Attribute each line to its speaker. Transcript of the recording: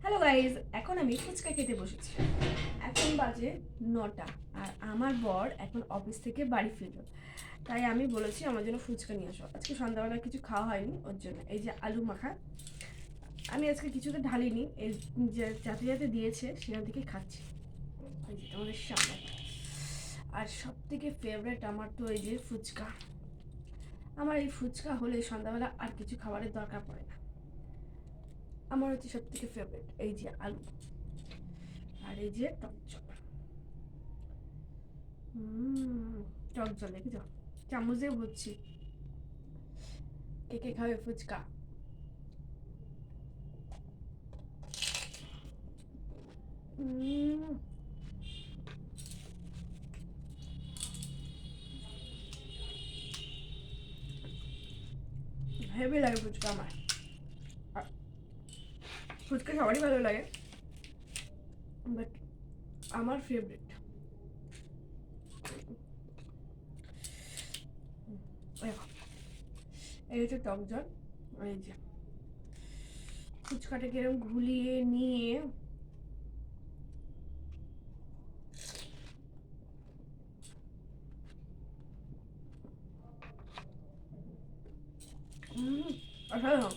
Speaker 1: Hello guys, এখন আমি ফুচকা খেতে বসেছি। এখন বাজে 9টা, আর আমার বর এখন অফিস থেকে বাড়ি ফিরল। তাই আমি বলেছি আমার জন্য ফুচকা নিয়ে আসো। আজকে সন্ধ্যাবেলা কিছু খাওয়া হয়নি, ওর জন্য এই যে আলু মাখা। আমি আজকে কিছুতে ঢালিনি, এই যে যাতে যাতে দিয়েছে সেখান থেকে খাচ্ছি। এই যে তোমাদের সামনে। আর সব থেকে ফেভারেট আমার তো এই যে ফুচকা। আমার এই ফুচকা হলে সন্ধ্যাবেলা আর কিছু খাবারের দরকার পড়ে না। আমার হচ্ছে সব থেকে ফেভারিট এই যে আলু, আর এই যে টক জল। টক জল দেখেছ, চামচ দিয়ে বুঝছি। কে কে খাবে ফুচকা? হেভি লাগে ফুচকা আমার। ফুচকা সবারই ভালো লাগে, বাট আমার ফেভারিট। এই হচ্ছে টক জল, এই যে ফুচকাটাকে এরকম ঘুলিয়ে নিয়ে অসাধারণ।